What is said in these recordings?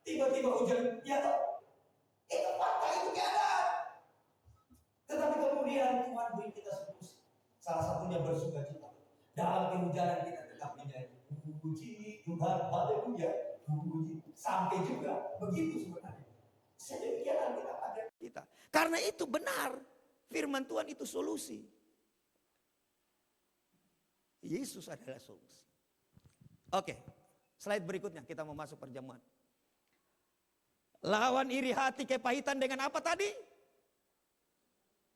tiba-tiba hujan, ya toh? Itu fakta, itu keadaan. Tetapi kemudian Tuhan beri kita solusi. Salah satunya bersuka cita. Dalam kehujanan kita tetap menyanyi, puji Tuhan, haleluya, puji. Sampai juga begitu sebenarnya. Sedemikian kita pada kita. Karena itu benar, firman Tuhan itu solusi. Yesus adalah solusi. Oke, slide berikutnya kita mau masuk perjamuan. Lawan iri hati kepahitan dengan apa tadi?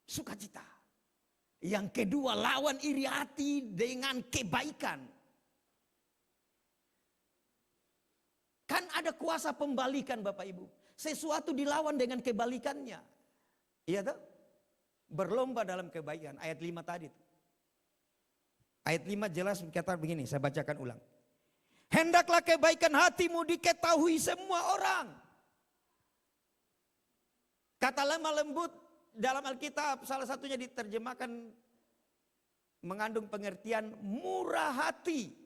Sukacita. Yang kedua, lawan iri hati dengan kebaikan. Kan ada kuasa pembalikan Bapak Ibu. Sesuatu dilawan dengan kebalikannya. Iya toh? Berlomba dalam kebaikan. Ayat 5 tadi. Ayat 5 jelas berkata begini, saya bacakan ulang. Hendaklah kebaikan hatimu diketahui semua orang. Kata lemah lembut dalam Alkitab salah satunya diterjemahkan mengandung pengertian murah hati.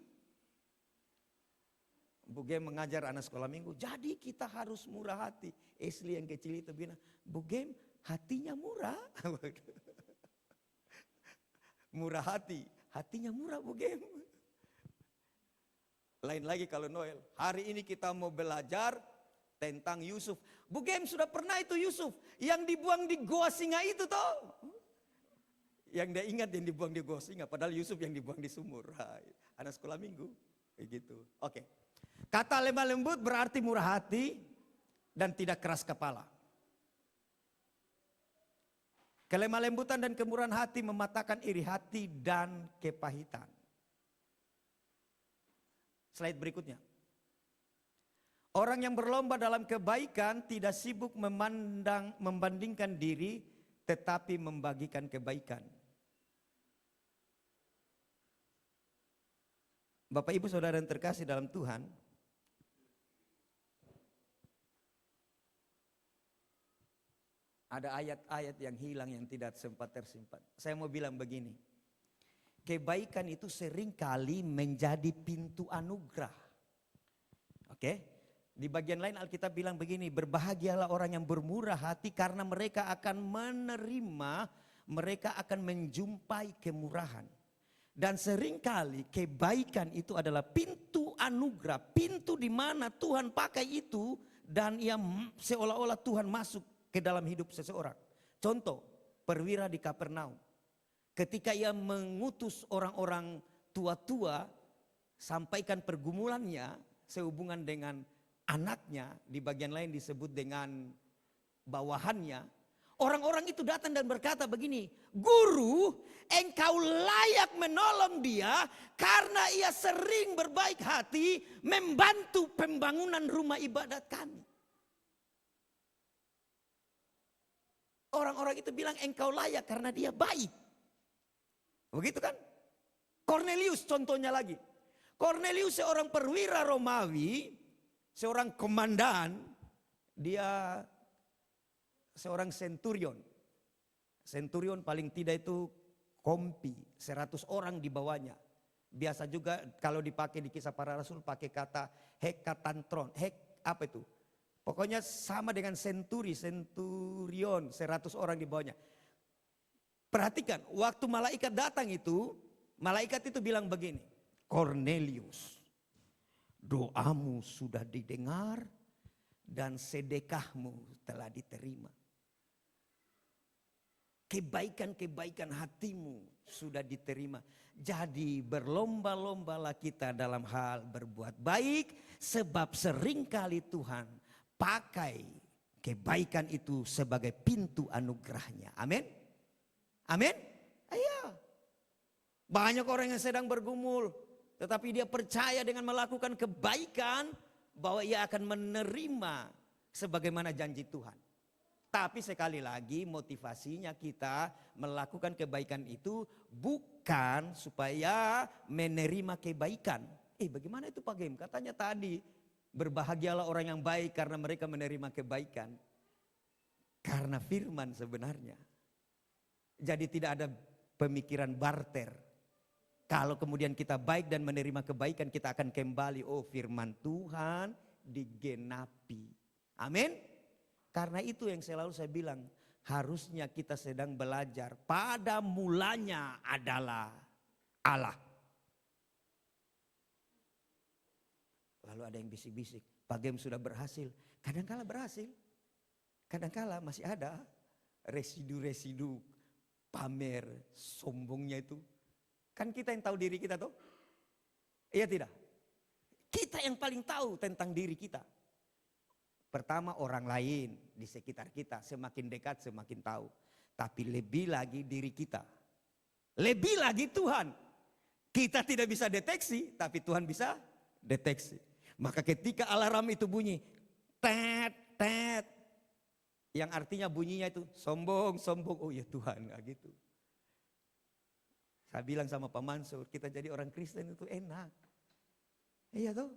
Bu Gem mengajar anak sekolah minggu, jadi kita harus murah hati. Esli yang kecil itu bilang, Bu Gem hatinya murah. Murah hati, hatinya murah Bu Gem. Lain lagi kalau Noel, hari ini kita mau belajar tentang Yusuf. Bu Gem sudah pernah itu Yusuf yang dibuang di goa singa itu toh. Yang dia ingat yang dibuang di goa singa, padahal Yusuf yang dibuang di sumur. Anak sekolah minggu, kayak gitu. Oke. Kata lemah lembut berarti murah hati dan tidak keras kepala. Kelemah lembutan dan kemurahan hati mematahkan iri hati dan kepahitan. Slide berikutnya. Orang yang berlomba dalam kebaikan tidak sibuk membandingkan diri, tetapi membagikan kebaikan. Bapak Ibu Saudara yang terkasih dalam Tuhan, ada ayat-ayat yang hilang yang tidak sempat tersimpan. Saya mau bilang begini, kebaikan itu seringkali menjadi pintu anugerah. Oke? Di bagian lain Alkitab bilang begini, berbahagialah orang yang bermurah hati karena mereka akan menerima, mereka akan menjumpai kemurahan. Dan seringkali kebaikan itu adalah pintu anugerah, pintu di mana Tuhan pakai itu dan ia seolah-olah Tuhan masuk ke dalam hidup seseorang. Contoh, perwira di Kapernaum. Ketika ia mengutus orang-orang tua-tua, sampaikan pergumulannya sehubungan dengan anaknya, di bagian lain disebut dengan bawahannya. Orang-orang itu datang dan berkata begini, Guru, engkau layak menolong dia karena ia sering berbaik hati membantu pembangunan rumah ibadat kami. Orang-orang itu bilang engkau layak karena dia baik. Begitu kan? Cornelius contohnya lagi. Cornelius seorang perwira Romawi, seorang komandan, dia seorang centurion. Centurion paling tidak itu kompi, 100 orang di bawahnya. Biasa juga kalau dipakai di Kisah Para Rasul pakai kata hekatantron. Apa itu? Pokoknya sama dengan centurion, 100 orang di bawahnya. Perhatikan, waktu malaikat datang itu, malaikat itu bilang begini, Cornelius, doamu sudah didengar dan sedekahmu telah diterima. Kebaikan-kebaikan hatimu sudah diterima. Jadi berlomba-lombalah kita dalam hal berbuat baik, sebab seringkali Tuhan pakai kebaikan itu sebagai pintu anugerahnya. Amin. Amin. Iya. Banyak orang yang sedang bergumul, tetapi dia percaya dengan melakukan kebaikan bahwa ia akan menerima sebagaimana janji Tuhan. Tapi sekali lagi motivasinya kita melakukan kebaikan itu bukan supaya menerima kebaikan. Bagaimana itu Pak Gem? Katanya tadi berbahagialah orang yang baik karena mereka menerima kebaikan. Karena firman sebenarnya. Jadi tidak ada pemikiran barter. Kalau kemudian kita baik dan menerima kebaikan, kita akan kembali, oh firman Tuhan digenapi. Amin. Karena itu yang selalu saya bilang, harusnya kita sedang belajar. Pada mulanya adalah Allah. Lalu ada yang bisik-bisik, Pak Gem sudah berhasil. Kadangkala berhasil, kadangkala masih ada residu-residu pamer, sombongnya itu. Kan kita yang tahu diri kita tuh. Iya tidak? Kita yang paling tahu tentang diri kita. Pertama orang lain di sekitar kita, semakin dekat semakin tahu. Tapi lebih lagi diri kita. Lebih lagi Tuhan. Kita tidak bisa deteksi, tapi Tuhan bisa deteksi. Maka ketika alarm itu bunyi, tet, tet. Yang artinya bunyinya itu sombong, sombong. Oh ya Tuhan, gitu. Saya bilang sama Pak Mansur, kita jadi orang Kristen itu enak. Iya tuh,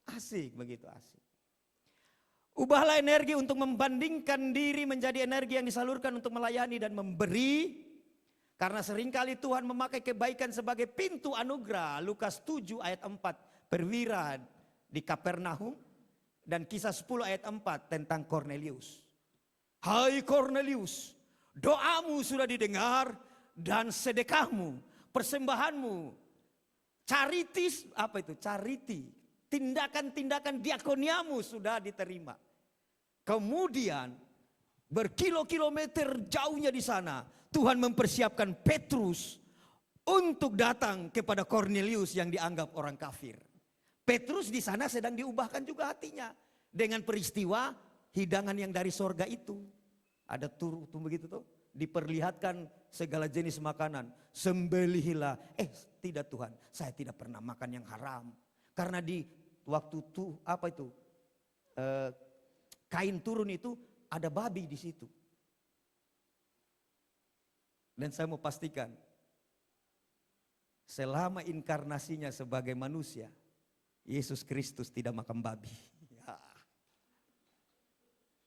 asik begitu asik. Ubahlah energi untuk membandingkan diri menjadi energi yang disalurkan untuk melayani dan memberi. Karena seringkali Tuhan memakai kebaikan sebagai pintu anugerah. Lukas 7 ayat 4, perwira di Kapernaum. Dan kisah 10 ayat 4 tentang Cornelius. Hai Cornelius, doamu sudah didengar dan sedekahmu, persembahanmu, charities, apa itu? Charity, tindakan-tindakan diakoniamu sudah diterima. Kemudian berkilo-kilometer jauhnya di sana, Tuhan mempersiapkan Petrus untuk datang kepada Cornelius yang dianggap orang kafir. Petrus di sana sedang diubahkan juga hatinya dengan peristiwa hidangan yang dari sorga itu. Ada turun begitu tuh, diperlihatkan segala jenis makanan. Sembelihilah. Tidak Tuhan, saya tidak pernah makan yang haram. Karena di waktu tuh apa itu kain turun itu ada babi di situ. Dan saya mau pastikan, selama inkarnasinya sebagai manusia, Yesus Kristus tidak makan babi. Ya.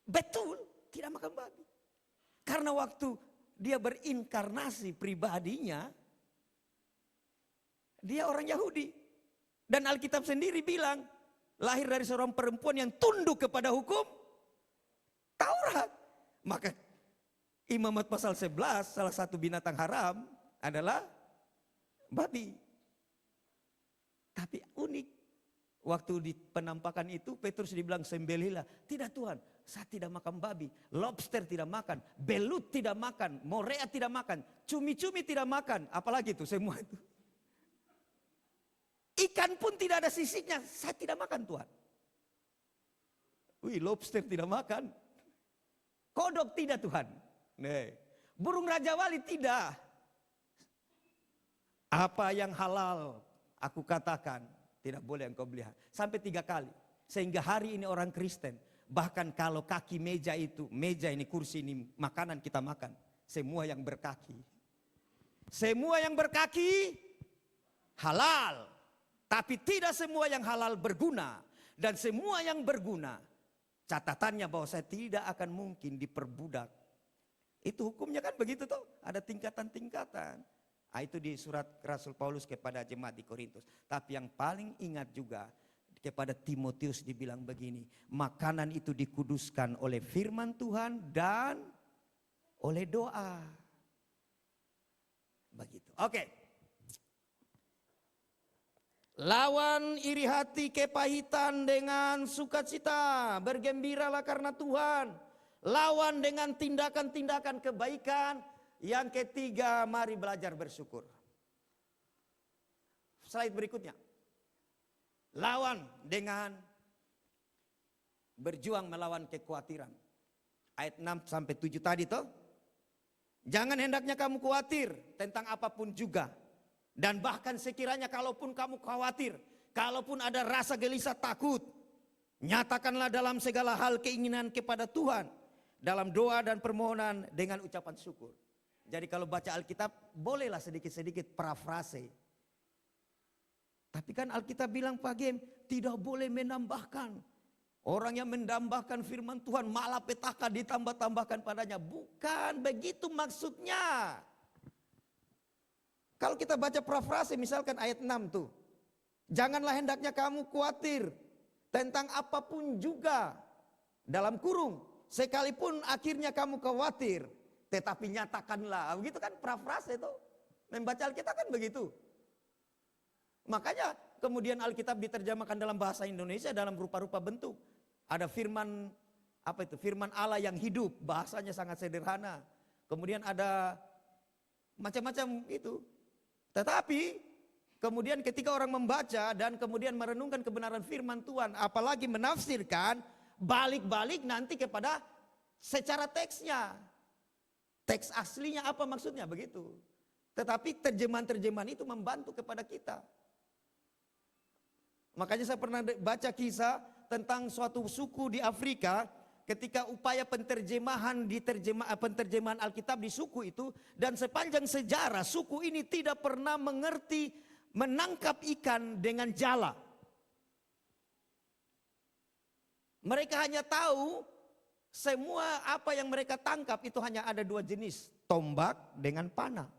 Betul, tidak makan babi. Karena waktu dia berinkarnasi pribadinya, dia orang Yahudi. Dan Alkitab sendiri bilang, lahir dari seorang perempuan yang tunduk kepada hukum Taurat. Maka Imamat pasal 11, salah satu binatang haram adalah babi. Tapi unik. Waktu di penampakan itu Petrus dibilang sembelilah. Tidak Tuhan, saya tidak makan babi. Lobster tidak makan, belut tidak makan, morea tidak makan, cumi-cumi tidak makan. Apalagi itu semua itu. Ikan pun tidak ada sisiknya, saya tidak makan Tuhan. Wih, lobster tidak makan. Kodok tidak Tuhan. Nih, burung Raja Wali tidak. Apa yang halal aku katakan tidak boleh engkau beli. Sampai 3 kali. Sehingga hari ini orang Kristen, bahkan kalau kaki meja itu, meja ini, kursi ini, makanan kita makan. Semua yang berkaki. Semua yang berkaki halal. Tapi tidak semua yang halal berguna. Dan semua yang berguna, catatannya bahwa saya tidak akan mungkin diperbudak. Itu hukumnya kan begitu tuh. Ada tingkatan-tingkatan. Itu di surat Rasul Paulus kepada jemaat di Korintus. Tapi yang paling ingat juga kepada Timotius dibilang begini. Makanan itu dikuduskan oleh firman Tuhan dan oleh doa. Begitu. Oke. Lawan iri hati kepahitan dengan sukacita. Bergembiralah karena Tuhan. Lawan dengan tindakan-tindakan kebaikan. Yang ketiga, mari belajar bersyukur. Slide berikutnya. Lawan dengan berjuang melawan kekhawatiran. Ayat 6 sampai 7 tadi toh. Jangan hendaknya kamu khawatir tentang apapun juga. Dan bahkan sekiranya kalaupun kamu khawatir, kalaupun ada rasa gelisah takut, nyatakanlah dalam segala hal keinginan kepada Tuhan. Dalam doa dan permohonan dengan ucapan syukur. Jadi kalau baca Alkitab bolehlah sedikit-sedikit parafrase. Tapi kan Alkitab bilang Pak Gem tidak boleh menambahkan. Orang yang menambahkan firman Tuhan malah petaka ditambah-tambahkan padanya. Bukan begitu maksudnya. Kalau kita baca parafrase misalkan ayat 6 tuh. Janganlah hendaknya kamu khawatir tentang apapun juga, dalam kurung, sekalipun akhirnya kamu khawatir, tetapi nyatakanlah. Begitu kan parafrase itu. Membaca Alkitab kan begitu. Makanya kemudian Alkitab diterjemahkan dalam bahasa Indonesia dalam rupa-rupa bentuk. Ada firman, apa itu? Firman Allah yang hidup, bahasanya sangat sederhana. Kemudian ada macam-macam itu. Tetapi kemudian ketika orang membaca dan kemudian merenungkan kebenaran firman Tuhan, apalagi menafsirkan, balik-balik nanti kepada secara teksnya. Teks aslinya apa maksudnya begitu. Tetapi terjemahan-terjemahan itu membantu kepada kita. Makanya saya pernah baca kisah tentang suatu suku di Afrika. Ketika upaya penterjemahan penterjemahan Alkitab di suku itu, dan sepanjang sejarah suku ini tidak pernah mengerti menangkap ikan dengan jala. Mereka hanya tahu semua apa yang mereka tangkap itu hanya ada dua jenis, tombak dengan panah.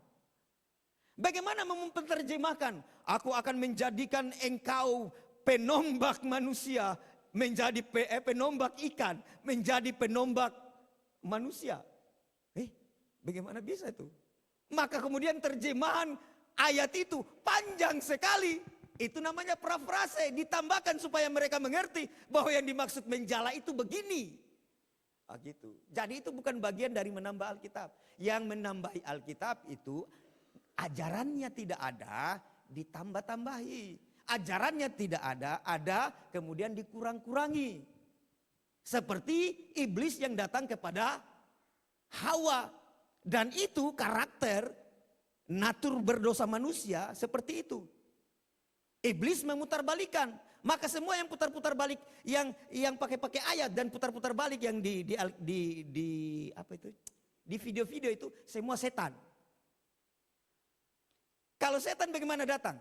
Bagaimana memperterjemahkan? Aku akan menjadikan engkau penombak manusia, menjadi penombak ikan, menjadi penombak manusia. Bagaimana bisa itu? Maka kemudian terjemahan ayat itu panjang sekali. Itu namanya parafrase, ditambahkan supaya mereka mengerti bahwa yang dimaksud menjala itu begini. Gitu. Jadi itu bukan bagian dari menambah Alkitab. Yang menambahi Alkitab itu ajarannya tidak ada, ditambah-tambahi. Ajarannya tidak ada kemudian dikurang-kurangi. Seperti iblis yang datang kepada Hawa. Dan itu karakter natur berdosa manusia seperti itu. Iblis memutarbalikan. Maka semua yang putar-putar balik, yang pakai ayat dan putar-putar balik yang di apa itu? Di video-video itu semua setan. Kalau setan bagaimana datang?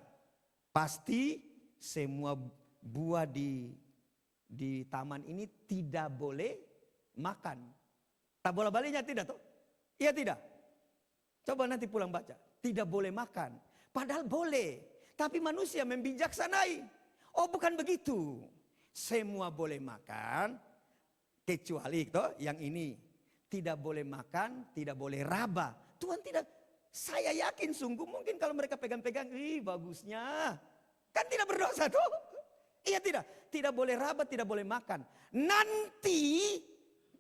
Pasti semua buah di taman ini tidak boleh makan. Tak bola baliknya tidak toh? Iya tidak? Coba nanti pulang baca. Tidak boleh makan. Padahal boleh. Tapi manusia membijaksanai. Oh bukan begitu. Semua boleh makan. Kecuali toh yang ini. Tidak boleh makan, tidak boleh raba. Tuhan tidak. Saya yakin sungguh mungkin kalau mereka pegang-pegang. Bagusnya. Kan tidak berdosa tuh. Iya tidak. Tidak boleh raba, tidak boleh makan. Nanti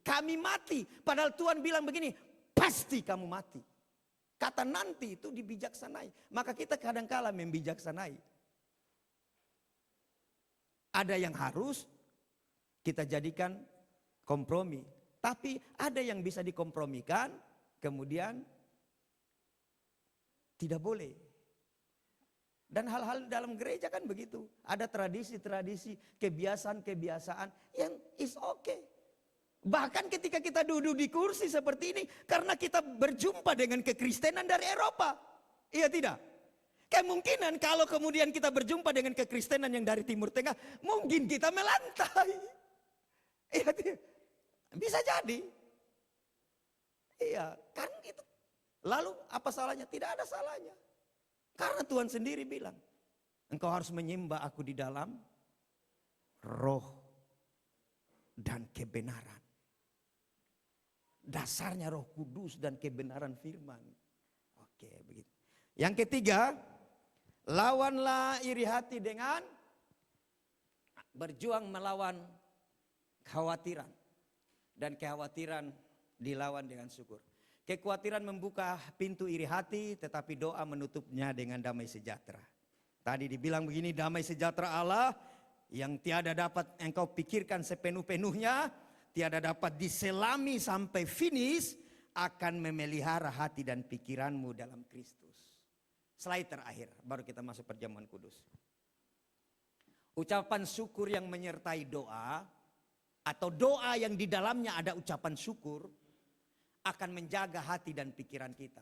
kami mati. Padahal Tuhan bilang begini. Pasti kamu mati. Kata nanti itu dibijaksanai. Maka kita kadang-kala membijaksanai. Ada yang harus kita jadikan kompromi. Tapi ada yang bisa dikompromikan. Kemudian tidak boleh. Dan hal-hal dalam gereja kan begitu. Ada tradisi-tradisi, kebiasaan-kebiasaan yang is okay. Bahkan ketika kita duduk di kursi seperti ini. Karena kita berjumpa dengan kekristenan dari Eropa. Iya tidak? Kemungkinan kalau kemudian kita berjumpa dengan kekristenan yang dari Timur Tengah. Mungkin kita melantai. Iya tidak? Bisa jadi. Iya kan itu. Lalu apa salahnya? Tidak ada salahnya. Karena Tuhan sendiri bilang. Engkau harus menyembah aku di dalam roh dan kebenaran. Dasarnya Roh Kudus dan kebenaran firman. Oke, begitu. Yang ketiga, lawanlah iri hati dengan berjuang melawan kekhawatiran. Dan kekhawatiran dilawan dengan syukur. Kekhawatiran membuka pintu iri hati, tetapi doa menutupnya dengan damai sejahtera. Tadi dibilang begini, damai sejahtera Allah yang tiada dapat engkau pikirkan sepenuh-penuhnya, tiada dapat diselami sampai finish, akan memelihara hati dan pikiranmu dalam Kristus. Slide terakhir, baru kita masuk perjamuan kudus. Ucapan syukur yang menyertai doa, atau doa yang di dalamnya ada ucapan syukur, akan menjaga hati dan pikiran kita.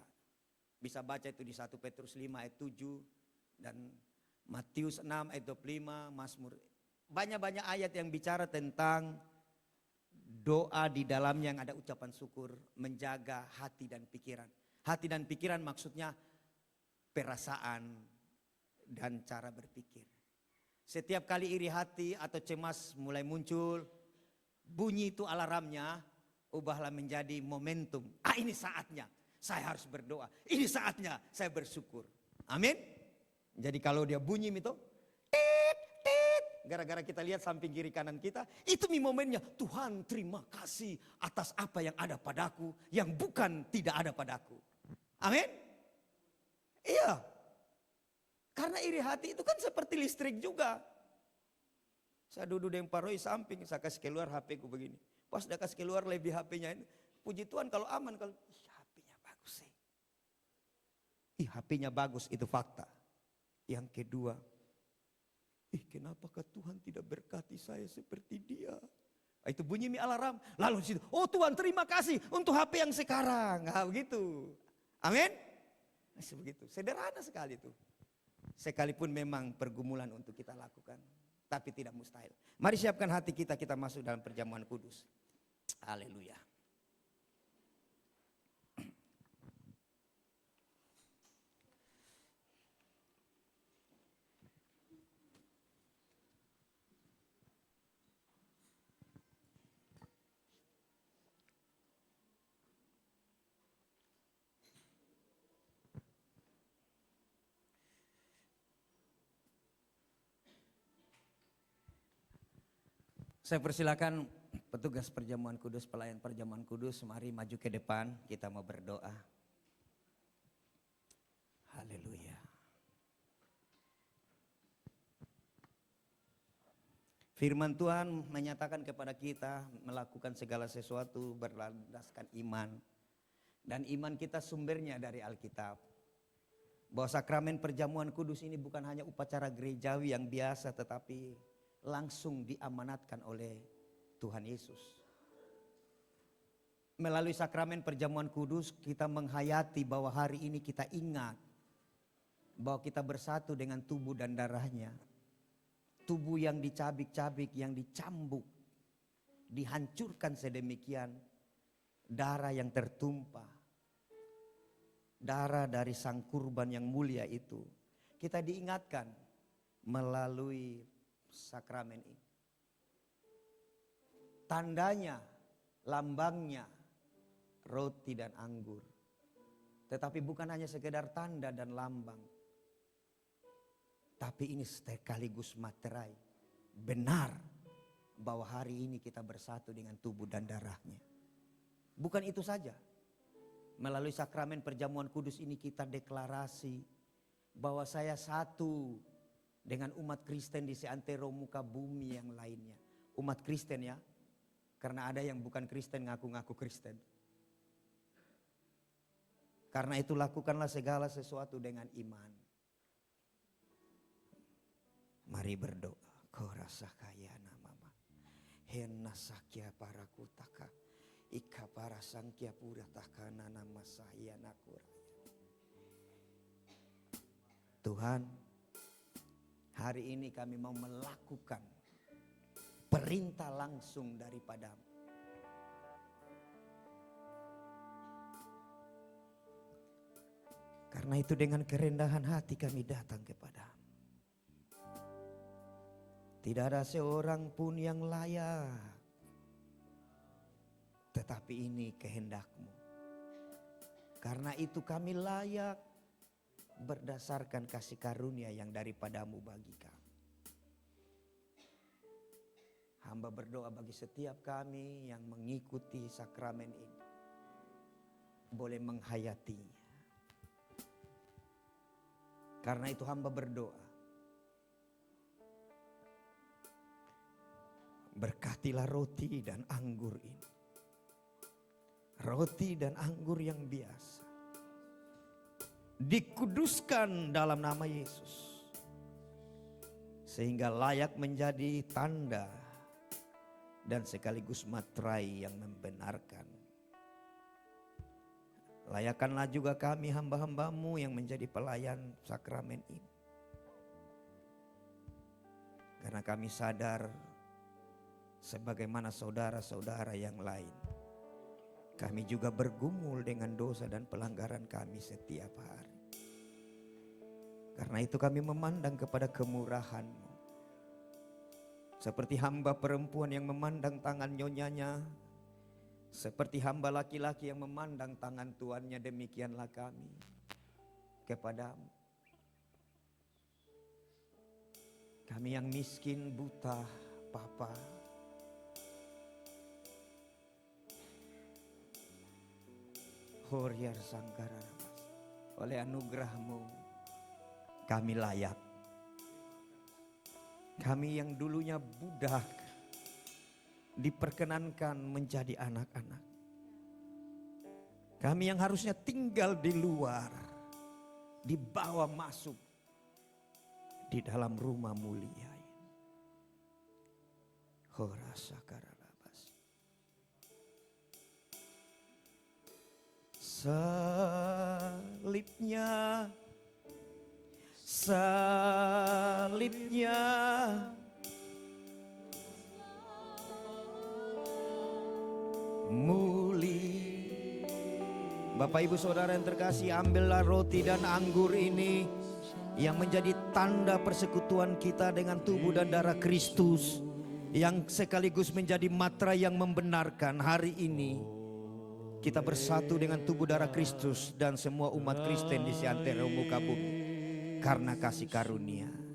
Bisa baca itu di 1 Petrus 5 ayat 7, dan Matius 6 ayat 25, Mazmur. Banyak-banyak ayat yang bicara tentang doa di dalamnya yang ada ucapan syukur, menjaga hati dan pikiran. Hati dan pikiran maksudnya perasaan dan cara berpikir. Setiap kali iri hati atau cemas mulai muncul, bunyi itu alarmnya, ubahlah menjadi momentum. Ini saatnya saya harus berdoa. Ini saatnya saya bersyukur. Amin. Jadi kalau dia bunyi itu, tit, tit, gara-gara kita lihat samping kiri kanan kita, itu momennya. Tuhan terima kasih atas apa yang ada padaku, yang bukan tidak ada padaku. Amin. Iya. Karena iri hati itu kan seperti listrik juga. Saya duduk dengan Pak Roy samping, saya kasih keluar HP ku begini. Pas dia kasih keluar lebih HP-nya ini. Puji Tuhan kalau aman, kalau HP-nya bagus sih. HP-nya bagus, itu fakta. Yang kedua, kenapakah Tuhan tidak berkati saya seperti dia? Itu bunyi alarm. Lalu di situ, oh Tuhan terima kasih untuk HP yang sekarang. Nah, begitu. Amin. Begitu. Sederhana sekali itu. Sekalipun memang pergumulan untuk kita lakukan, tapi tidak mustahil. Mari siapkan hati kita, kita masuk dalam perjamuan kudus. Haleluya. Saya persilakan petugas perjamuan kudus, pelayan perjamuan kudus, mari maju ke depan, kita mau berdoa. Haleluya. Firman Tuhan menyatakan kepada kita melakukan segala sesuatu berlandaskan iman. Dan iman kita sumbernya dari Alkitab. Bahwa sakramen perjamuan kudus ini bukan hanya upacara gerejawi yang biasa, tetapi langsung diamanatkan oleh Tuhan Yesus. Melalui sakramen perjamuan kudus kita menghayati bahwa hari ini kita ingat bahwa kita bersatu dengan tubuh dan darahnya. Tubuh yang dicabik-cabik, yang dicambuk, dihancurkan sedemikian. Darah yang tertumpah. Darah dari sang kurban yang mulia itu. Kita diingatkan melalui sakramen ini. Tandanya, lambangnya, roti dan anggur. Tetapi bukan hanya sekedar tanda dan lambang. Tapi ini sekaligus materai. Benar bahwa hari ini kita bersatu dengan tubuh dan darahnya. Bukan itu saja. Melalui sakramen perjamuan kudus ini kita deklarasi bahwa saya satu dengan umat Kristen di seantero muka bumi yang lainnya. Umat Kristen ya. Karena ada yang bukan Kristen ngaku-ngaku Kristen. Karena itu lakukanlah segala sesuatu dengan iman. Mari berdoa. Kau rasa kaya namama. Hena sakya para kutaka. Ika para sangkya pura takana nama saya nakura. Tuhan, hari ini kami mau melakukan perintah langsung daripadamu. Karena itu dengan kerendahan hati kami datang kepadamu. Tidak ada seorang pun yang layak. Tetapi ini kehendak-Mu. Karena itu kami layak berdasarkan kasih karunia yang daripadamu bagi kami. Hamba berdoa bagi setiap kami yang mengikuti sakramen ini. Boleh menghayatinya. Karena itu hamba berdoa. Berkatilah roti dan anggur ini. Roti dan anggur yang biasa. Dikuduskan dalam nama Yesus. Sehingga layak menjadi tanda dan sekaligus materai yang membenarkan. Layakkanlah juga kami hamba-hambamu yang menjadi pelayan sakramen ini. Karena kami sadar sebagaimana saudara-saudara yang lain. Kami juga bergumul dengan dosa dan pelanggaran kami setiap hari. Karena itu kami memandang kepada kemurahan-Mu. Seperti hamba perempuan yang memandang tangan nyonyanya, seperti hamba laki-laki yang memandang tangan tuannya, demikianlah kami kepadamu. Kami yang miskin, buta, Bapa, Horyar Sangkara, oleh anugerah-Mu kami layak. Kami yang dulunya budak diperkenankan menjadi anak-anak. Kami yang harusnya tinggal di luar dibawa masuk di dalam rumah mulia ini. Horasakaralabas. Salibnya, salibnya, mulia. Bapak Ibu Saudara yang terkasih, ambillah roti dan anggur ini yang menjadi tanda persekutuan kita dengan tubuh dan darah Kristus, yang sekaligus menjadi matra yang membenarkan hari ini kita bersatu dengan tubuh darah Kristus dan semua umat Kristen di seantero muka bumi karena kasih karunia.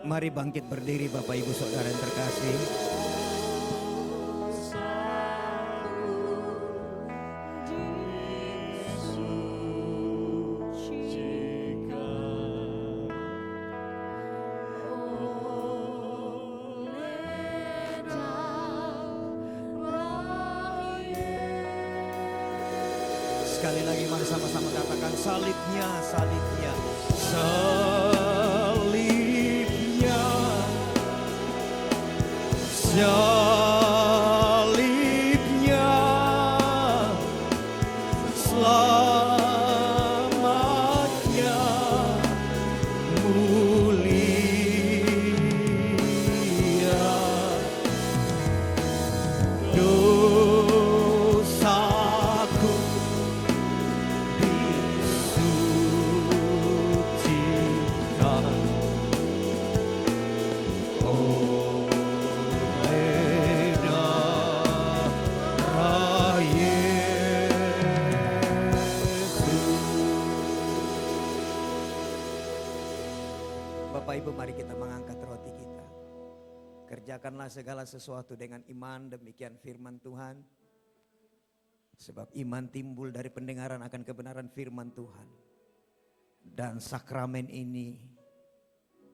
Mari bangkit berdiri Bapak Ibu Saudara yang terkasih. Sekali lagi mari sama-sama katakan salibnya, salibnya, salibnya, salibnya, selamatnya, mulia, dosaku disucikan oleh darah Yesus. Bapak Ibu, mari kita mengangkat roti kita. Kerjakanlah segala sesuatu dengan iman, demikian firman Tuhan. Sebab iman timbul dari pendengaran akan kebenaran firman Tuhan. Dan sakramen ini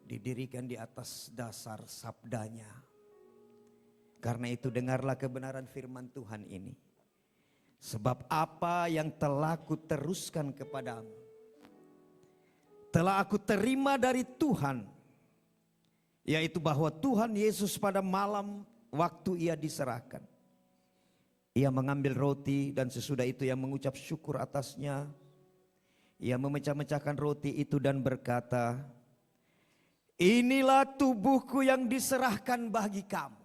didirikan di atas dasar sabdanya. Karena itu dengarlah kebenaran firman Tuhan ini. Sebab apa yang telah kuteruskan kepadamu, telah aku terima dari Tuhan. Yaitu bahwa Tuhan Yesus pada malam waktu ia diserahkan, ia mengambil roti dan sesudah itu ia mengucap syukur atasnya. Ia memecah-mecahkan roti itu dan berkata, inilah tubuhku yang diserahkan bagi kamu.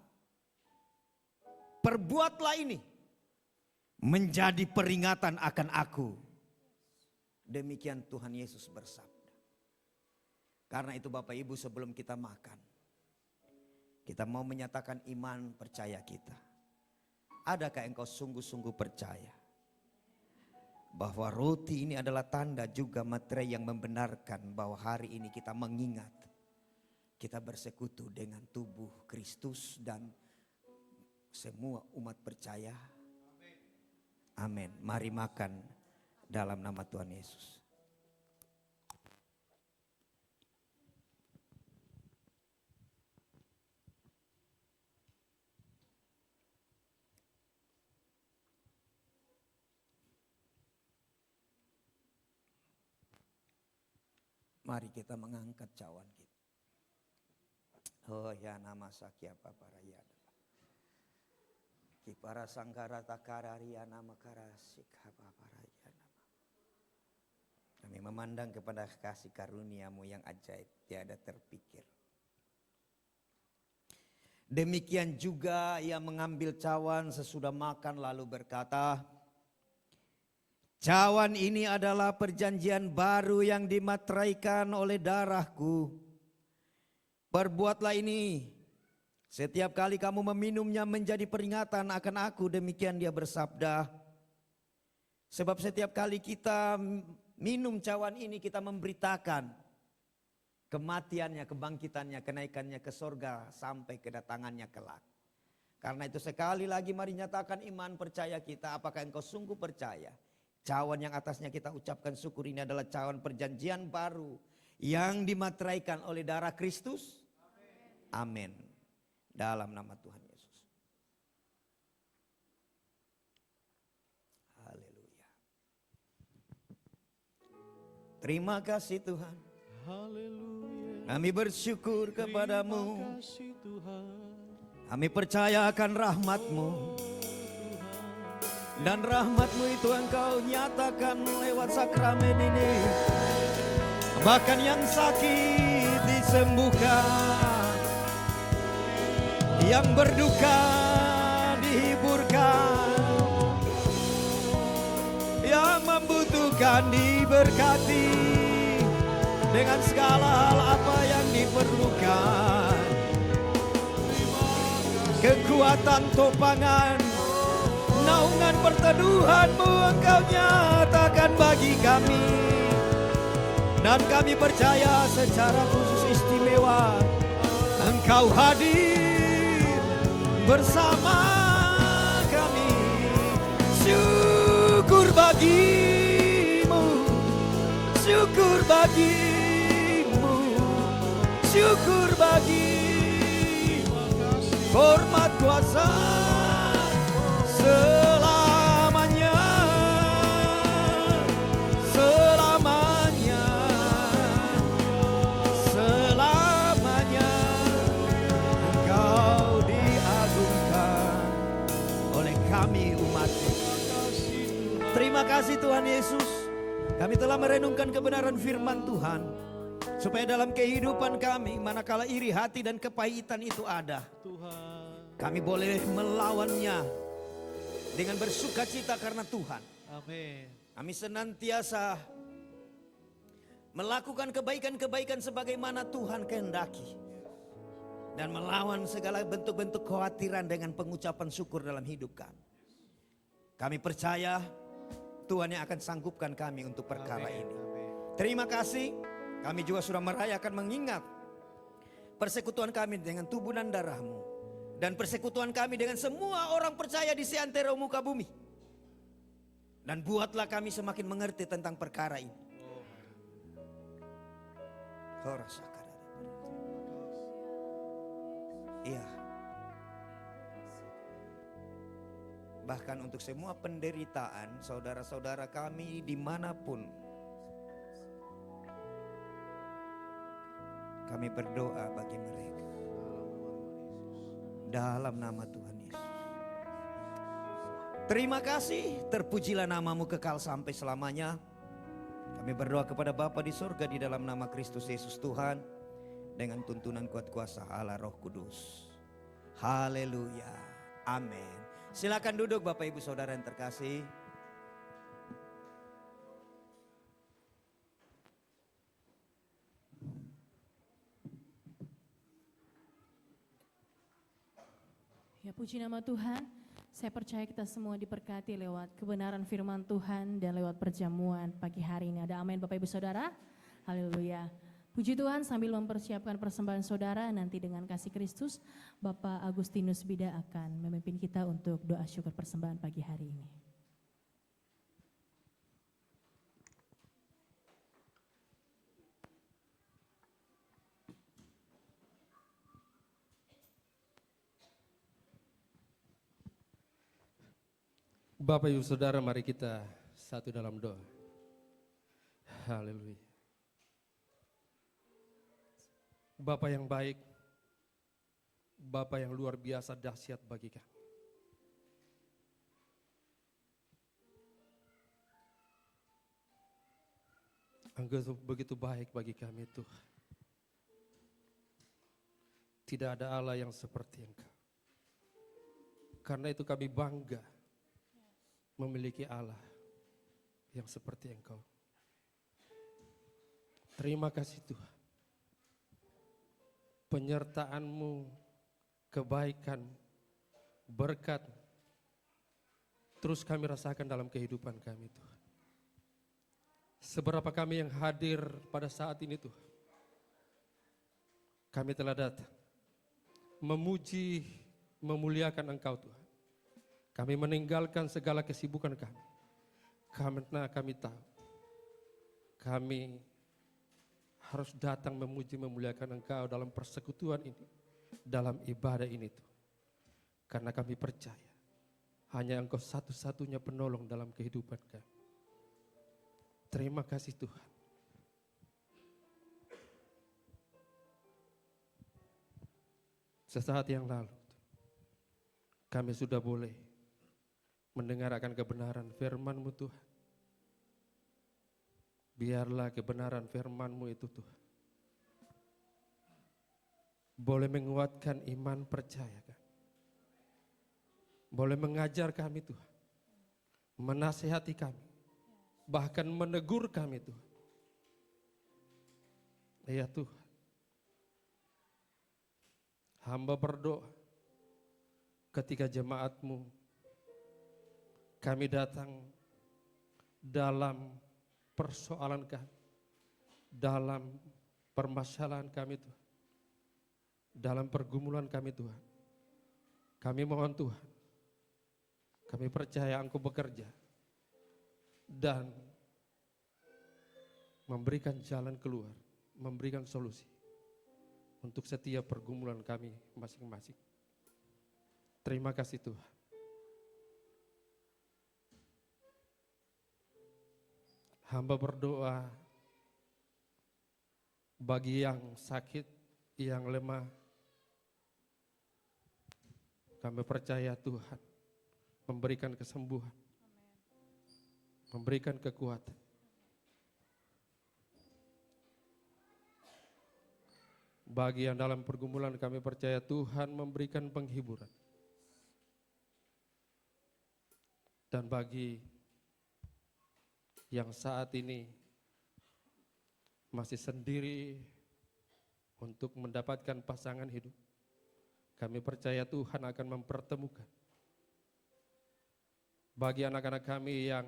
Perbuatlah ini menjadi peringatan akan aku. Demikian Tuhan Yesus bersabda. Karena itu Bapak Ibu, sebelum kita makan, kita mau menyatakan iman percaya kita. Adakah engkau sungguh-sungguh percaya bahwa roti ini adalah tanda juga materai yang membenarkan bahwa hari ini kita mengingat kita bersekutu dengan tubuh Kristus dan semua umat percaya. Amin. Mari makan dalam nama Tuhan Yesus. Mari kita mengangkat cawan kita. Oh ya nama sakya paparaya. Kipara sangkara takararia nama karasik paparaya nama. Kami memandang kepada kasih karuniamu yang ajaib tiada terpikir. Demikian juga ia mengambil cawan sesudah makan lalu berkata, cawan ini adalah perjanjian baru yang dimateraikan oleh darahku. Perbuatlah ini setiap kali kamu meminumnya menjadi peringatan akan aku. Demikian dia bersabda. Sebab setiap kali kita minum cawan ini kita memberitakan kematiannya, kebangkitannya, kenaikannya ke sorga sampai kedatangannya kelak. Karena itu sekali lagi mari nyatakan iman percaya kita. Apakah engkau sungguh percaya? Cawan yang atasnya kita ucapkan syukur ini adalah cawan perjanjian baru yang dimateraikan oleh darah Kristus. Amin. Dalam nama Tuhan Yesus. Haleluya. Terima kasih Tuhan. Haleluya. Kami bersyukur kepadamu. Kami percaya akan rahmat-Mu. Dan rahmat-Mu itu Engkau nyatakan lewat sakramen ini. Bahkan yang sakit disembuhkan, yang berduka dihiburkan, yang membutuhkan diberkati dengan segala hal apa yang diperlukan. Kekuatan topangan, naungan perteduhan-Mu Engkau nyatakan bagi kami. Dan kami percaya secara khusus istimewa Kau hadir bersama kami. Syukur bagimu, syukur bagimu, syukur bagimu. Hormat kuasa selamanya, selamanya, selamanya. Engkau diagungkan oleh kami umat-Mu. Terima kasih Tuhan Yesus. Kami telah merenungkan kebenaran firman Tuhan, supaya dalam kehidupan kami, manakala iri hati dan kepahitan itu ada, kami boleh melawannya dengan bersuka cita karena Tuhan. Amin. Kami senantiasa melakukan kebaikan-kebaikan sebagaimana Tuhan kehendaki, dan melawan segala bentuk-bentuk kekhawatiran dengan pengucapan syukur dalam hidup kami. Kami percaya Tuhan yang akan sanggupkan kami untuk perkara ini. Terima kasih. Kami juga sudah merayakan mengingat persekutuan kami dengan tubuh dan darah-Mu, dan persekutuan kami dengan semua orang percaya di seantero muka bumi. Dan buatlah kami semakin mengerti tentang perkara ini. Iya. Bahkan untuk semua penderitaan saudara-saudara kami dimanapun, kami berdoa bagi mereka dalam nama Tuhan Yesus. Terima kasih, terpujilah nama-Mu kekal sampai selamanya. Kami berdoa kepada Bapa di surga di dalam nama Kristus Yesus Tuhan, dengan tuntunan kuat kuasa Allah Roh Kudus. Haleluya. Amin. Silakan duduk Bapak Ibu Saudara yang terkasih. Ya, puji nama Tuhan. Saya percaya kita semua diberkati lewat kebenaran firman Tuhan dan lewat perjamuan pagi hari ini. Ada amin Bapak Ibu Saudara? Haleluya. Puji Tuhan, sambil mempersiapkan persembahan saudara, nanti dengan kasih Kristus, Bapak Agustinus Bida akan memimpin kita untuk doa syukur persembahan pagi hari ini. Bapak Ibu Saudara, mari kita satu dalam doa. Haleluya. Bapa yang baik, Bapa yang luar biasa dahsyat bagi kami. Engkau begitu baik bagi kami Tuhan. Tidak ada Allah yang seperti Engkau. Karena itu kami bangga memiliki Allah yang seperti Engkau. Terima kasih Tuhan. Penyertaan-Mu, kebaikan, berkat, terus kami rasakan dalam kehidupan kami Tuhan. Seberapa kami yang hadir pada saat ini Tuhan, kami telah datang memuji, memuliakan Engkau Tuhan. Kami meninggalkan segala kesibukan kami, karena kami tahu kami harus datang memuji memuliakan Engkau dalam persekutuan ini, dalam ibadah ini Tuhan. Karena kami percaya hanya Engkau satu-satunya penolong dalam kehidupan kami. Terima kasih Tuhan. Sesaat yang lalu kami sudah boleh mendengarkan kebenaran firman-Mu Tuhan. Biarlah kebenaran firman-Mu itu Tuhan boleh menguatkan iman percaya kami. Boleh mengajar kami Tuhan, menasihati kami, bahkan menegur kami Tuhan. Ya Tuhan, hamba berdoa ketika jemaat-Mu kami datang dalam persoalan kami, dalam permasalahan kami Tuhan, dalam pergumulan kami Tuhan. Kami mohon Tuhan, kami percaya Engkau bekerja dan memberikan jalan keluar, memberikan solusi untuk setiap pergumulan kami masing-masing. Terima kasih Tuhan. Hamba berdoa bagi yang sakit, yang lemah. Kami percaya Tuhan memberikan kesembuhan, memberikan kekuatan. Bagi yang dalam pergumulan, kami percaya Tuhan memberikan penghiburan. Dan bagi yang saat ini masih sendiri untuk mendapatkan pasangan hidup, kami percaya Tuhan akan mempertemukan. Bagi anak-anak kami yang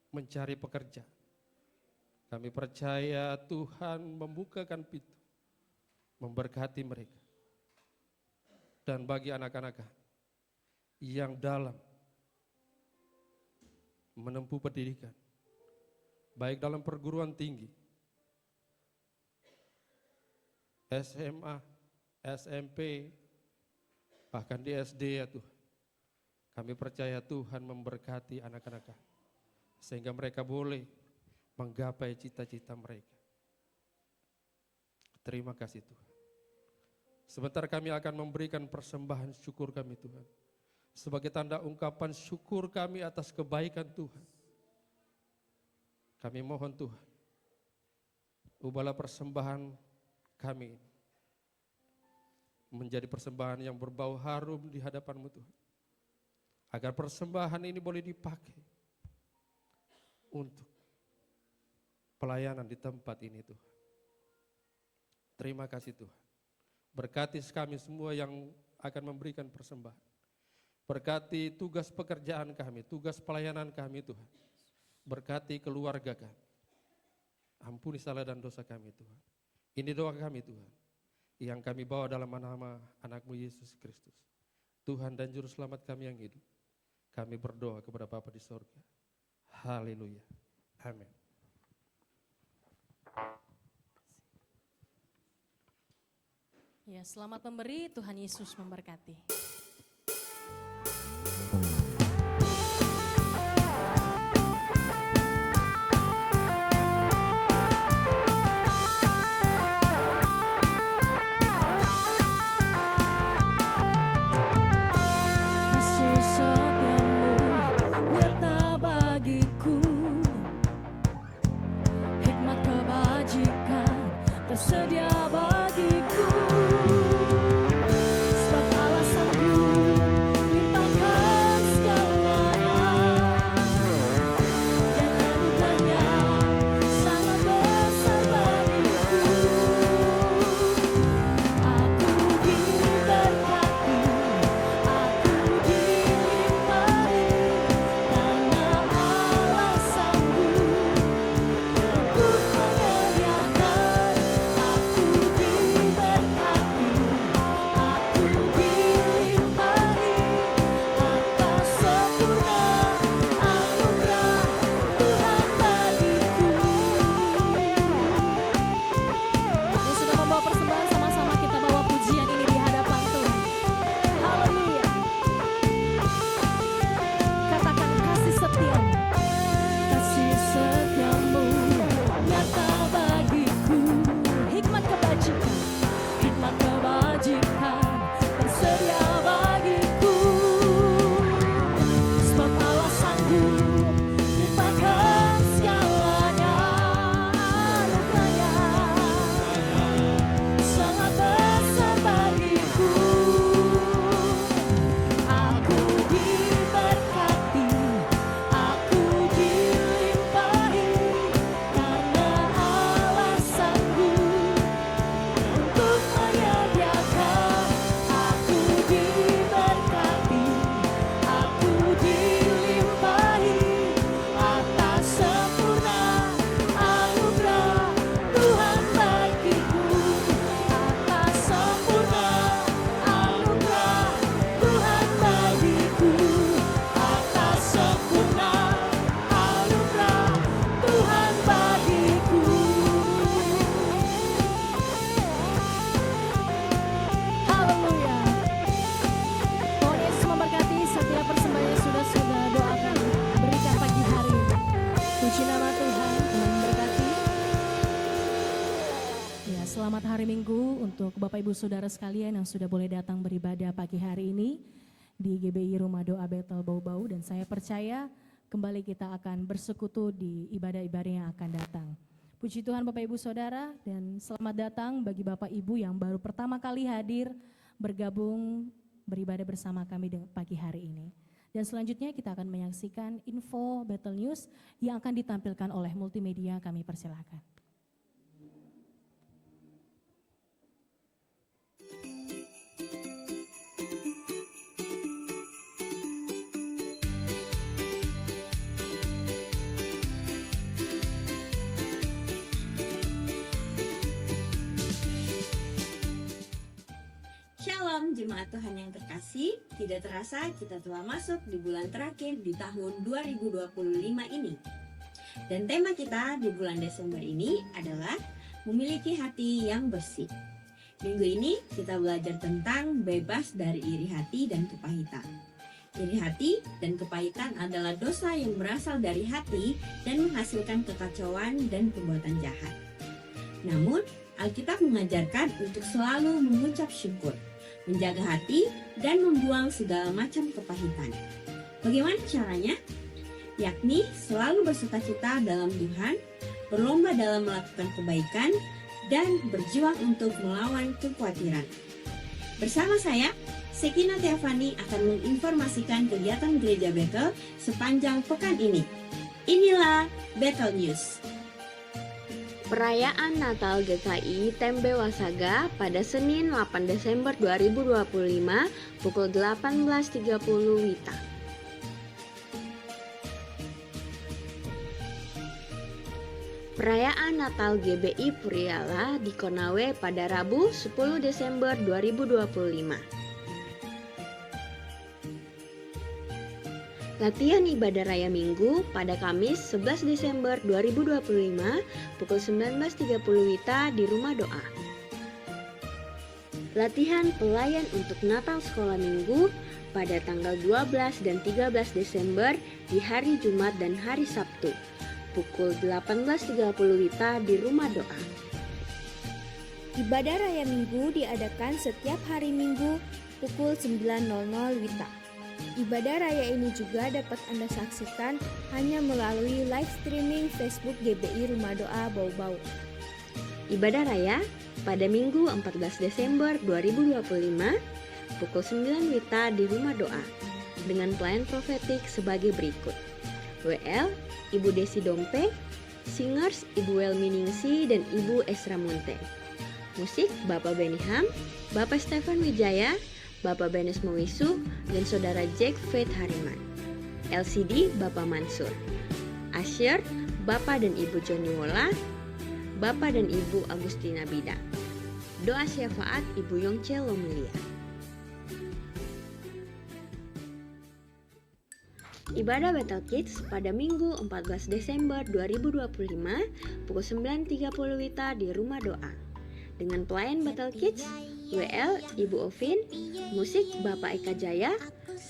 mencari pekerja, kami percaya Tuhan membukakan pintu, memberkati mereka. Dan bagi anak-anak yang dalam menempuh pendidikan, baik dalam perguruan tinggi, SMA, SMP, bahkan di SD ya Tuhan. Kami percaya Tuhan memberkati anak-anak kami, sehingga mereka boleh menggapai cita-cita mereka. Terima kasih Tuhan. Sebentar kami akan memberikan persembahan syukur kami Tuhan, sebagai tanda ungkapan syukur kami atas kebaikan Tuhan. Kami mohon Tuhan, ubahlah persembahan kami menjadi persembahan yang berbau harum di hadapan-Mu Tuhan. Agar persembahan ini boleh dipakai untuk pelayanan di tempat ini Tuhan. Terima kasih Tuhan. Berkati kami semua yang akan memberikan persembahan. Berkati tugas pekerjaan kami, tugas pelayanan kami Tuhan. Berkati keluarga kami. Ampuni salah dan dosa kami Tuhan. Ini doa kami Tuhan, yang kami bawa dalam nama anak-Mu Yesus Kristus, Tuhan dan Juru Selamat kami yang hidup. Kami berdoa kepada Bapa di sorga. Haleluya. Amin. Ya, selamat memberi, Tuhan Yesus memberkati. Tersedia bagiku, sebab alasanku hari Minggu untuk Bapak Ibu Saudara sekalian yang sudah boleh datang beribadah pagi hari ini di GBI Rumah Doa Betel Bau-Bau, dan saya percaya kembali kita akan bersekutu di ibadah-ibadah yang akan datang. Puji Tuhan Bapak Ibu Saudara, dan selamat datang bagi Bapak Ibu yang baru pertama kali hadir bergabung beribadah bersama kami pagi hari ini. Dan selanjutnya kita akan menyaksikan info Betel News yang akan ditampilkan oleh multimedia, kami persilakan. Shalom jemaat Tuhan yang terkasih, tidak terasa kita telah masuk di bulan terakhir di tahun 2025 ini. Dan tema kita di bulan Desember ini adalah memiliki hati yang bersih. Minggu ini kita belajar tentang bebas dari iri hati dan kepahitan. Iri hati dan kepahitan adalah dosa yang berasal dari hati dan menghasilkan kekacauan dan perbuatan jahat. Namun, Alkitab mengajarkan untuk selalu mengucap syukur, menjaga hati, dan membuang segala macam kepahitan. Bagaimana caranya? Yakni selalu bersukacita dalam Tuhan, berlomba dalam melakukan kebaikan, dan berjuang untuk melawan kekhawatiran. Bersama saya, Sekina Tiafani akan menginformasikan kegiatan Gereja Betel sepanjang pekan ini. Inilah Betel News. Perayaan Natal GKI Tembe Wasaga pada Senin 8 Desember 2025 pukul 18.30 WITA. Perayaan Natal GBI Puriala di Konawe pada Rabu 10 Desember 2025. Latihan ibadah raya Minggu pada Kamis 11 Desember 2025 pukul 19.30 WITA di Rumah Doa. Latihan pelayan untuk Natal Sekolah Minggu pada tanggal 12 dan 13 Desember di hari Jumat dan hari Sabtu pukul 18.30 WITA di Rumah Doa. Ibadah Raya Minggu diadakan setiap hari Minggu pukul 9.00 WITA. Ibadah raya ini juga dapat Anda saksikan hanya melalui live streaming Facebook GBI Rumah Doa Bau-Bau. Ibadah raya pada Minggu 14 Desember 2025 pukul 9 WITA di Rumah Doa dengan pelayan profetik sebagai berikut. WL Ibu Desi Dompe, Singers Ibu Welmi Ningsi dan Ibu Esra Munte. Musik Bapak Beniham, Bapak Stefan Wijaya, Bapak Benes Mawisu, dan Saudara Jack Faith Hariman. LCD Bapak Mansur. Asher Bapak dan Ibu Joni Wola, Bapak dan Ibu Agustina Bida. Doa syafaat Ibu Yongche Lomelia. Ibadah Betel Kids pada Minggu 14 Desember 2025 pukul 9.30 WITA di Rumah Doa dengan pelayan Betel Kids, WL Ibu Ovin, musik Bapak Eka Jaya,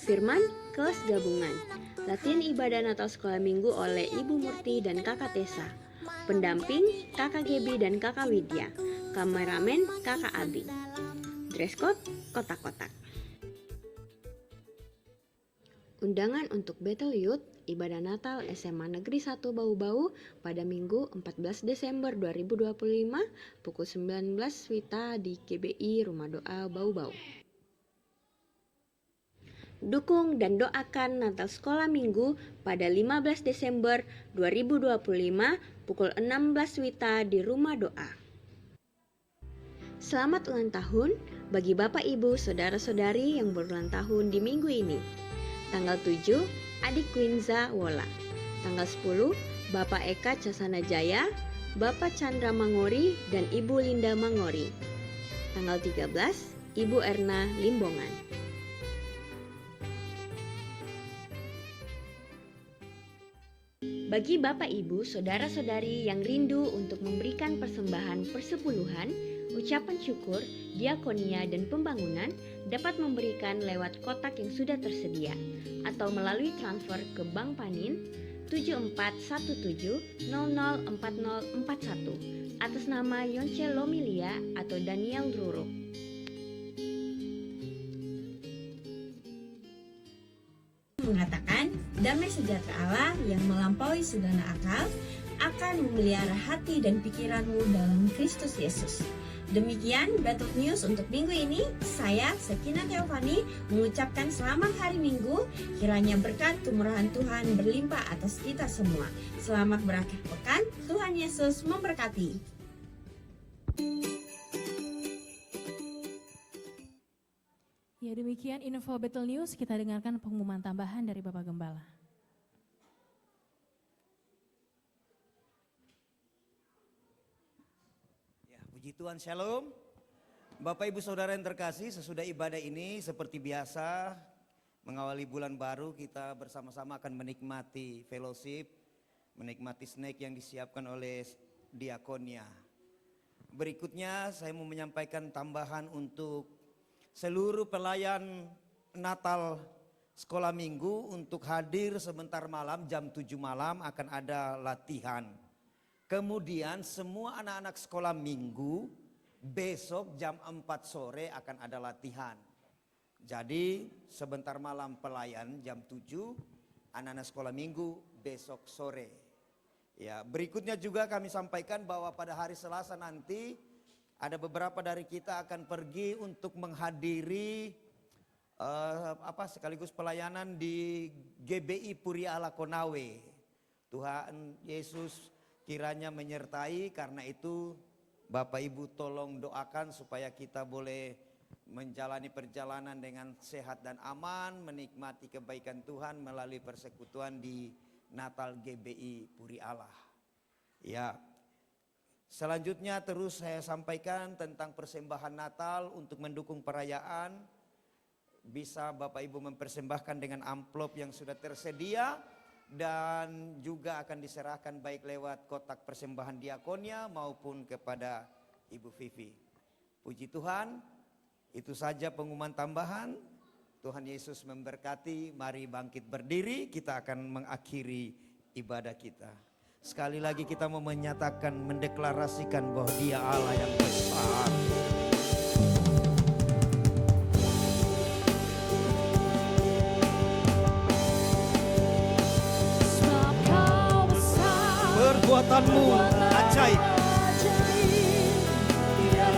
firman kelas gabungan, latihan ibadah Natal Sekolah Minggu oleh Ibu Murti dan Kakak Tessa, pendamping Kakak Gebi dan Kakak Widya, kameramen Kakak Abi, dress code kotak-kotak. Undangan untuk Betel Youth Ibadah Natal SMA Negeri 1 Bau-Bau pada Minggu 14 Desember 2025 pukul 19 WITA di GBI Rumah Doa Bau-Bau. Dukung dan doakan Natal Sekolah Minggu pada 15 Desember 2025 pukul 16 WITA di Rumah Doa. Selamat ulang tahun bagi Bapak Ibu Saudara-saudari yang berulang tahun di minggu ini. Tanggal 7, Adik Quinza Wola. Tanggal 10, Bapak Eka Casana Jaya, Bapak Chandra Mangori, dan Ibu Linda Mangori. Tanggal 13, Ibu Erna Limbongan. Bagi Bapak Ibu, Saudara-saudari yang rindu untuk memberikan persembahan persepuluhan, ucapan syukur, diakonia, dan pembangunan dapat memberikan lewat kotak yang sudah tersedia atau melalui transfer ke Bank Panin 7417004041 atas nama Yonce Lomilia atau Daniel Ruru. Mengatakan damai sejahtera Allah yang melampaui segala akal akan memelihara hati dan pikiranmu dalam Kristus Yesus. Demikian Batuk News untuk minggu ini. Saya Sekina Teofani mengucapkan selamat hari Minggu. Kiranya berkat kemurahan Tuhan berlimpah atas kita semua. Selamat berakhir pekan. Tuhan Yesus memberkati. Ya, demikian info Battle News. Kita dengarkan pengumuman tambahan dari Bapak Gembala. Ya, puji Tuhan, shalom. Bapak Ibu Saudara yang terkasih, sesudah ibadah ini seperti biasa mengawali bulan baru, kita bersama-sama akan menikmati fellowship, menikmati snack yang disiapkan oleh diakonia. Berikutnya saya mau menyampaikan tambahan untuk seluruh pelayan Natal sekolah minggu untuk hadir sebentar malam, jam 7 malam akan ada latihan. Kemudian semua anak-anak sekolah minggu besok jam 4 sore akan ada latihan. Jadi sebentar malam pelayan jam 7, anak-anak sekolah minggu besok sore. Ya, berikutnya juga kami sampaikan bahwa pada hari Selasa nanti ada beberapa dari kita akan pergi untuk menghadiri sekaligus pelayanan di GBI Puri Allah Konawe. Tuhan Yesus kiranya menyertai, karena itu Bapak Ibu tolong doakan supaya kita boleh menjalani perjalanan dengan sehat dan aman, menikmati kebaikan Tuhan melalui persekutuan di Natal GBI Puri Allah. Ya. Selanjutnya terus saya sampaikan tentang persembahan Natal untuk mendukung perayaan. Bisa Bapak Ibu mempersembahkan dengan amplop yang sudah tersedia dan juga akan diserahkan baik lewat kotak persembahan diakonia maupun kepada Ibu Vivi. Puji Tuhan, itu saja pengumuman tambahan. Tuhan Yesus memberkati. Mari bangkit berdiri, kita akan mengakhiri ibadah kita. Sekali lagi kita mau menyatakan, mendeklarasikan bahwa Dia Allah yang besar. Sebab Kau besar, Perbuatanmu ajaib,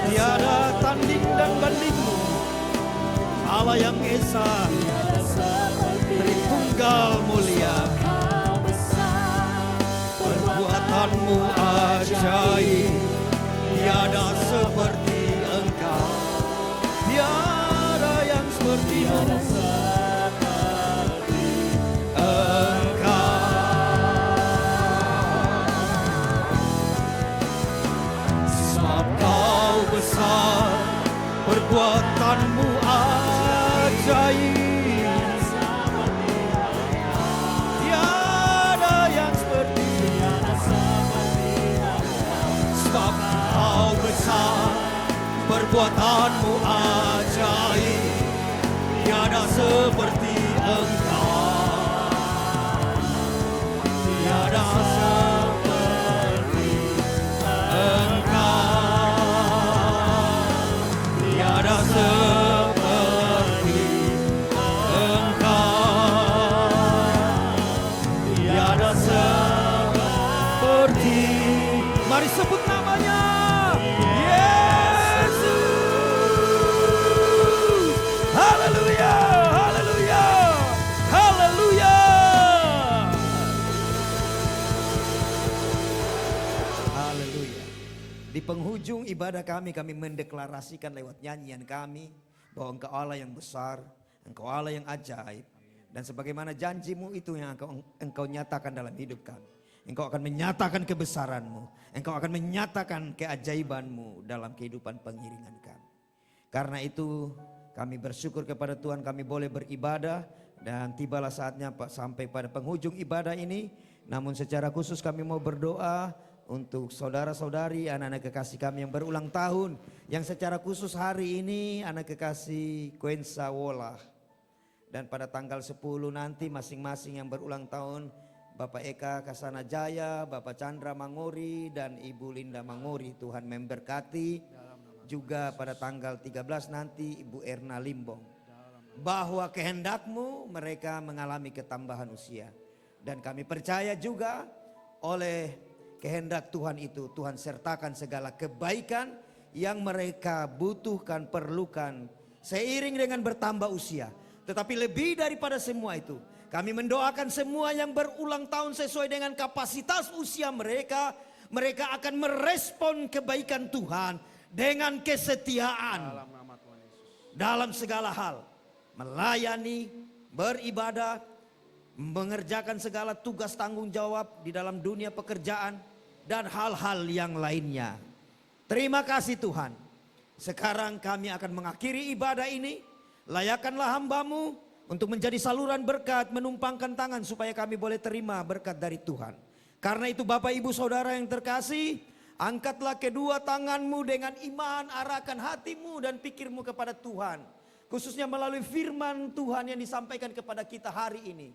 tiada tanding dan bandingmu. Allah yang esa, Tritunggal mulia. Perbuatanmu ajaib, tiada seperti Engkau, tiada yang seperti-Mu. Engkau sebab Kau besar, perbuatanmu ajaib. Sebab Kau besar, perbuatanmu ajaib, tiada seperti Engkau, tiada seperti Engkau, tiada seperti Engkau, tiada seperti. Mari sebut namanya, Yesus. Haleluya, haleluya, haleluya. Haleluya. Di penghujung ibadah kami mendeklarasikan lewat nyanyian kami bahwa Engkau Allah yang besar, Engkau Allah yang ajaib. Dan sebagaimana janjimu itu yang engkau nyatakan dalam hidup kami. Engkau akan menyatakan kebesaran-Mu. Engkau akan menyatakan keajaiban-Mu dalam kehidupan pengiringan kami. Karena itu kami bersyukur kepada Tuhan, kami boleh beribadah. Dan tibalah saatnya Pak sampai pada penghujung ibadah ini. Namun secara khusus kami mau berdoa untuk saudara-saudari, anak-anak kekasih kami yang berulang tahun. Yang secara khusus hari ini anak kekasih Quensa Wola. Dan pada tanggal 10 nanti masing-masing yang berulang tahun Bapak Eka Kasana Jaya, Bapak Chandra Mangori, dan Ibu Linda Mangori. Tuhan memberkati. Juga pada tanggal 13 nanti Ibu Erna Limbong. Bahwa kehendakmu mereka mengalami ketambahan usia. Dan kami percaya juga oleh kehendak Tuhan itu, Tuhan sertakan segala kebaikan yang mereka butuhkan, perlukan seiring dengan bertambah usia. Tetapi lebih daripada semua itu, kami mendoakan semua yang berulang tahun sesuai dengan kapasitas usia mereka. Mereka akan merespon kebaikan Tuhan dengan kesetiaan dalam segala hal. Melayani, beribadah, mengerjakan segala tugas tanggung jawab di dalam dunia pekerjaan dan hal-hal yang lainnya. Terima kasih Tuhan. Sekarang kami akan mengakhiri ibadah ini. Layakanlah hamba-Mu untuk menjadi saluran berkat, menumpangkan tangan supaya kami boleh terima berkat dari Tuhan. Karena itu Bapak Ibu Saudara yang terkasih, angkatlah kedua tanganmu dengan iman, arahkan hatimu dan pikirmu kepada Tuhan. Khususnya melalui firman Tuhan yang disampaikan kepada kita hari ini.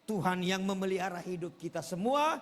Tuhan yang memelihara hidup kita semua,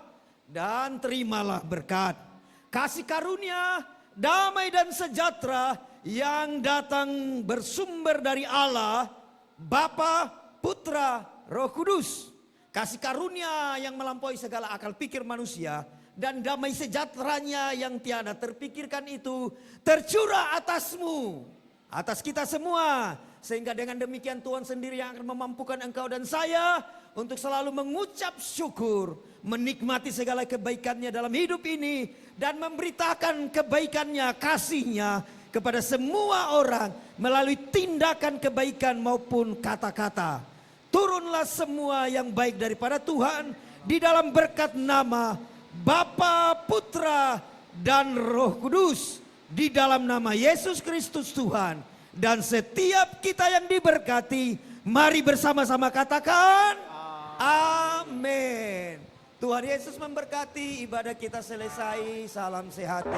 dan terimalah berkat, kasih karunia, damai dan sejahtera yang datang bersumber dari Allah, Bapa, Putra, Roh Kudus. Kasih karunia yang melampaui segala akal pikir manusia dan damai sejahteranya yang tiada terpikirkan itu tercurah atasmu, atas kita semua. Sehingga dengan demikian Tuhan sendiri yang akan memampukan engkau dan saya untuk selalu mengucap syukur, menikmati segala kebaikannya dalam hidup ini, dan memberitakan kebaikannya, kasihnya kepada semua orang melalui tindakan kebaikan maupun kata-kata. Turunlah semua yang baik daripada Tuhan di dalam berkat nama Bapa, Putra, dan Roh Kudus, di dalam nama Yesus Kristus Tuhan. Dan setiap kita yang diberkati, mari bersama-sama katakan amin. Tuhan Yesus memberkati, ibadah kita selesai. Salam sehat.